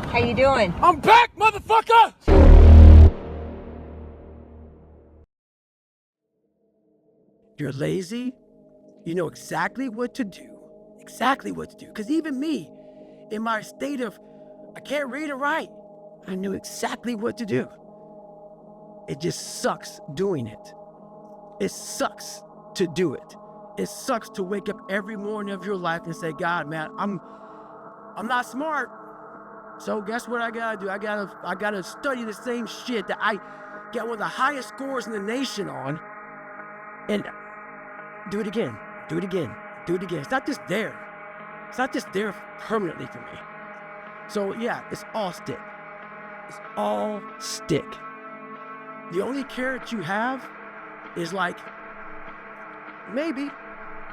How you doing? I'm back, motherfucker! You're lazy, you know exactly what to do. Exactly what to do. Because even me, in my state of, I can't read or write, I knew exactly what to do. It just sucks doing it. It sucks to do it. It sucks to wake up every morning of your life and say, God, man, I'm not smart. So guess what I gotta do? I gotta study the same shit that I get one of the highest scores in the nation on, and do it again, do it again, do it again. It's not just there. It's not just there permanently for me. So yeah, it's all stick. It's all stick. The only carrot you have is like, maybe.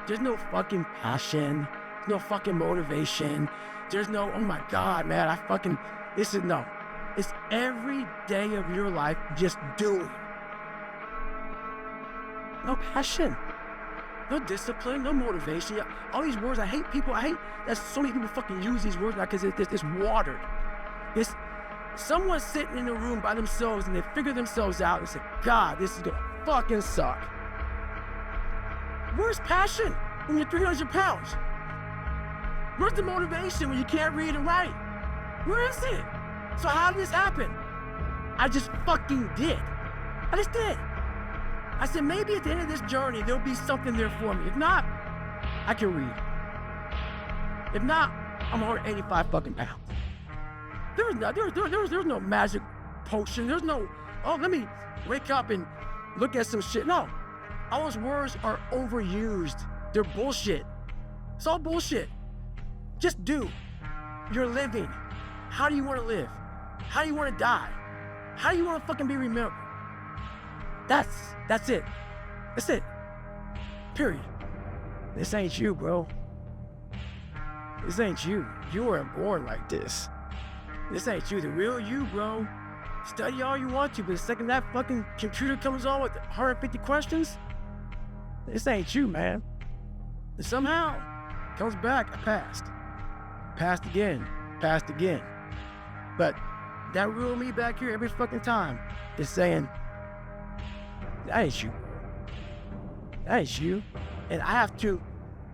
There's no fucking passion. There's no fucking motivation. There's no, oh my God, man, no. It's every day of your life just doing. No passion. No discipline, no motivation. All these words, I hate that so many people fucking use these words now because it's watered. It's someone sitting in a room by themselves and they figure themselves out and say, God, this is gonna fucking suck. Where's passion when you're 300 pounds? Where's the motivation when you can't read and write? Where is it? So how did this happen? I just fucking did. I just did. I said, maybe at the end of this journey, there'll be something there for me. If not, I can read. If not, I'm 185 fucking pounds. There's no magic potion. There's no, oh, let me wake up and look at some shit. No, all those words are overused. They're bullshit. It's all bullshit. Just do. You're living. How do you want to live? How do you want to die? How do you want to fucking be remembered? That's it. That's it. Period. This ain't you, bro. This ain't you. You weren't born like this. This ain't you, the real you, bro. Study all you want to, but the second that fucking computer comes on with 150 questions, this ain't you, man. And somehow, comes back, I passed. Passed again. But that real me back here every fucking time is saying, that ain't you. That ain't you. And I have to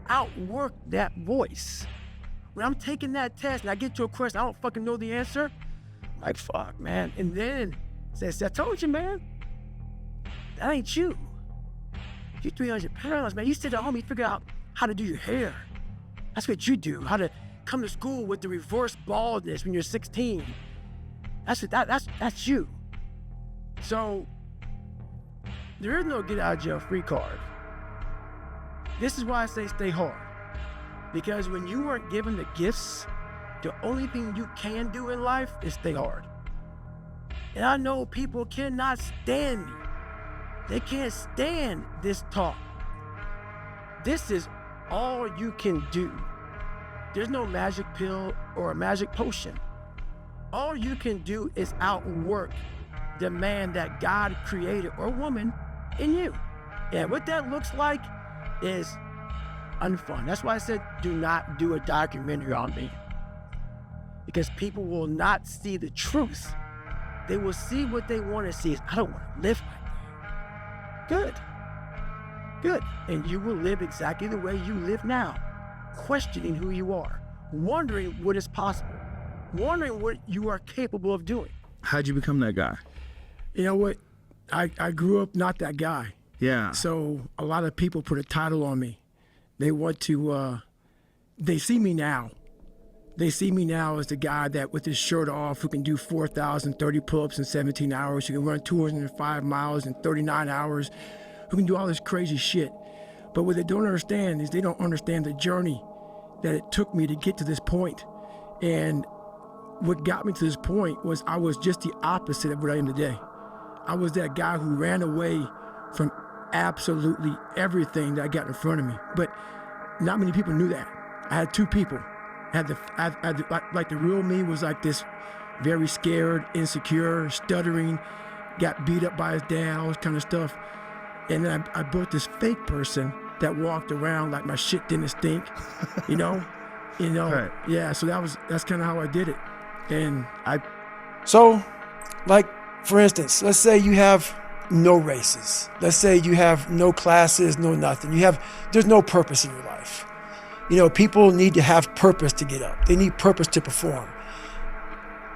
outwork that voice. When I'm taking that test and I get to a question, I don't fucking know the answer, I'm like, fuck, man. And then says, I told you, man, that ain't you. You're 300 pounds, man. You sit at home, you figure out how to do your hair. That's what you do. How to come to school with the reverse baldness when you're 16. That's you. So there is no get out of jail free card. This is why I say stay hard. Because when you weren't given the gifts, the only thing you can do in life is stay hard. And I know people cannot stand me. They can't stand this talk. This is all you can do. There's no magic pill or a magic potion. All you can do is outwork the man that God created or woman in you. And what that looks like is unfun. That's why I said, do not do a documentary on me. Because people will not see the truth. They will see what they want to see. I don't want to live like that. Good. And you will live exactly the way you live now. Questioning who you are. Wondering what is possible. Wondering what you are capable of doing. How'd you become that guy? You know what? I grew up not that guy. Yeah. So a lot of people put a title on me. They want to, they see me now. They see me now as the guy that with his shirt off who can do 4,030 pull-ups in 17 hours, who can run 205 miles in 39 hours, who can do all this crazy shit. But what they don't understand is they don't understand the journey that it took me to get to this point. And what got me to this point was I was just the opposite of what I am today. I was that guy who ran away from absolutely everything that I got in front of me. But not many people knew that. I had two people. I had the real me was like this very scared, insecure, stuttering, got beat up by his dad, all this kind of stuff. And then I built this fake person that walked around like my shit didn't stink, you know? Right. Yeah, so that's kind of how I did it. And So, like, for instance, let's say you have no races. Let's say you have no classes, no nothing. There's no purpose in your life. You know, people need to have purpose to get up. They need purpose to perform.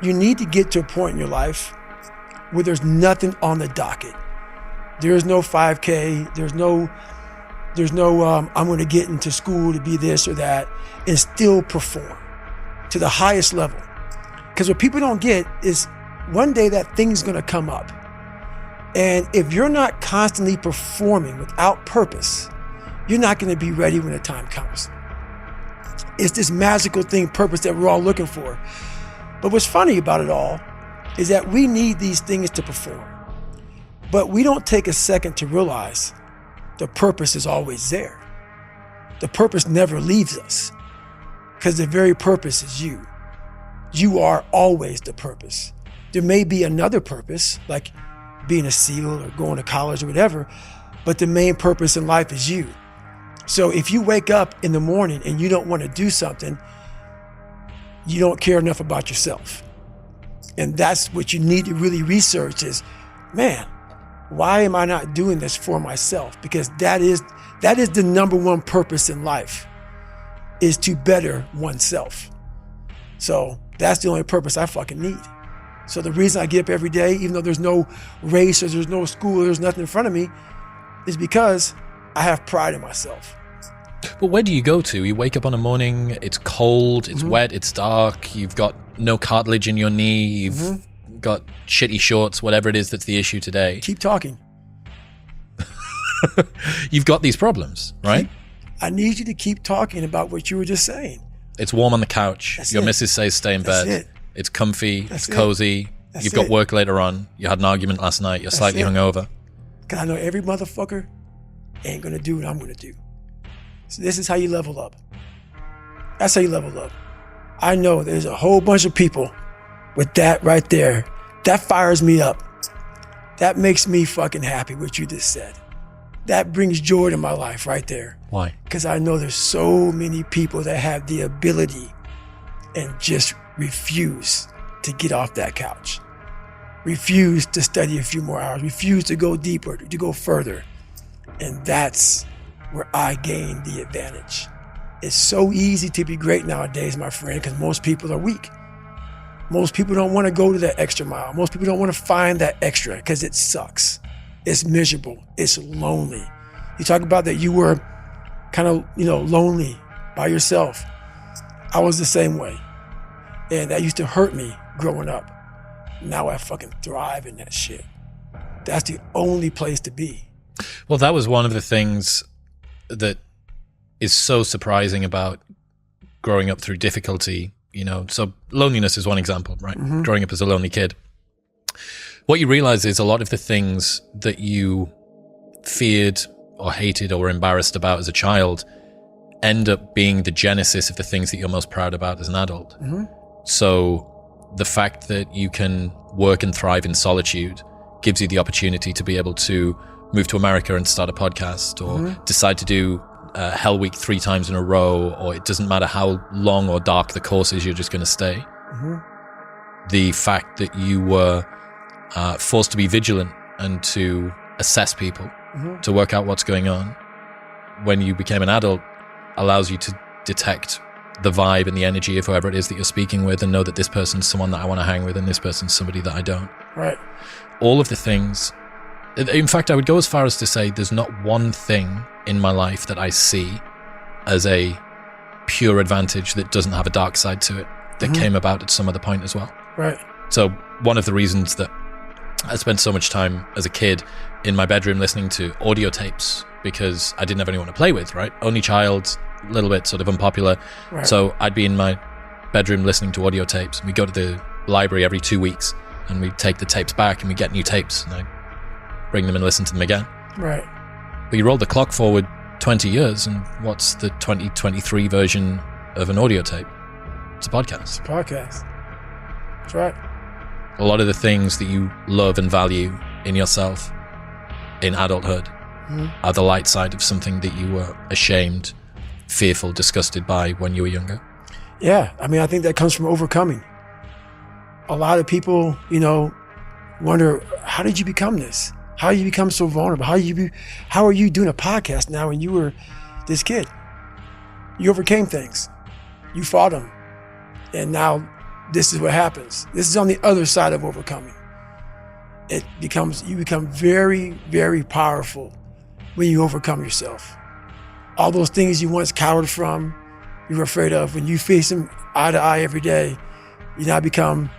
You need to get to a point in your life where there's nothing on the docket. There's no 5K. There's no I'm going to get into school to be this or that and still perform to the highest level. Because what people don't get is one day that thing's going to come up. And if you're not constantly performing without purpose, you're not going to be ready when the time comes. It's this magical thing, purpose, that we're all looking for. But what's funny about it all is that we need these things to perform. But we don't take a second to realize the purpose is always there. The purpose never leaves us because the very purpose is you. You are always the purpose. There may be another purpose, like being a SEAL or going to college or whatever, but the main purpose in life is you. So if you wake up in the morning and you don't want to do something, you don't care enough about yourself. And that's what you need to really research is, man, why am I not doing this for myself? Because that is the number one purpose in life, is to better oneself. So that's the only purpose I fucking need. So the reason I get up every day, even though there's no race or there's no school, or there's nothing in front of me, is because I have pride in myself. But where do you go to? You wake up on a morning, it's cold, it's wet, it's dark, you've got no cartilage in your knee, you've got shitty shorts, whatever it is that's the issue today. Keep talking. You've got these problems, right? I need you to keep talking about what you were just saying. It's warm on the couch. That's Your it. missus says stay in That's bed. it. It's comfy, That's it's cozy. it. That's You've got it. work later on. You had an argument last night. You're slightly it. hungover. Because I know every motherfucker ain't going to do what I'm going to do. So this is how you level up. That's how you level up. I know there's a whole bunch of people with that right there. That fires me up. That makes me fucking happy, what you just said. That brings joy to my life right there. Why? Because I know there's so many people that have the ability and just refuse to get off that couch. Refuse to study a few more hours. Refuse to go deeper, to go further. And that's where I gain the advantage. It's so easy to be great nowadays, my friend, because most people are weak. Most people don't want to go to that extra mile. Most people don't want to find that extra because it sucks. It's miserable. It's lonely. You talk about that you were kind of, lonely by yourself. I was the same way. And that used to hurt me growing up. Now I fucking thrive in that shit. That's the only place to be. Well, that was one of the things that is so surprising about growing up through difficulty. So loneliness is one example, right? Growing up as a lonely kid. What you realize is a lot of the things that you feared or hated or were embarrassed about as a child end up being the genesis of the things that you're most proud about as an adult. So the fact that you can work and thrive in solitude gives you the opportunity to be able to move to America and start a podcast, or decide to do Hell Week 3 times in a row, or it doesn't matter how long or dark the course is, you're just going to stay. The fact that you were forced to be vigilant and to assess people, to work out what's going on when you became an adult, allows you to detect the vibe and the energy of whoever it is that you're speaking with, and know that this person's someone that I want to hang with and this person's somebody that I don't. Right. All of the things. In fact, I would go as far as to say there's not one thing in my life that I see as a pure advantage that doesn't have a dark side to it that came about at some other point as well. Right. So one of the reasons that I spent so much time as a kid in my bedroom listening to audio tapes, because I didn't have anyone to play with, right? Only child, a little bit sort of unpopular. Right. So I'd be in my bedroom listening to audio tapes. We go to the library every 2 weeks and we take the tapes back and we get new tapes, and I bring them and listen to them again. Right. But you roll the clock forward 20 years and what's the 2023 version of an audio tape? It's a podcast. Podcast. That's right. A lot of the things that you love and value in yourself in adulthood are the light side of something that you were ashamed, fearful, disgusted by when you were younger. Yeah. I mean, I think that comes from overcoming. a lot of people, you know, wonder, how did you become this? How did you become so vulnerable? How are you doing a podcast now when you were this kid? You overcame things. You fought them. And now this is what happens. This is on the other side of overcoming. You become very, very powerful when you overcome yourself. All those things you once cowered from, you were afraid of, when you face them eye to eye every day, you now become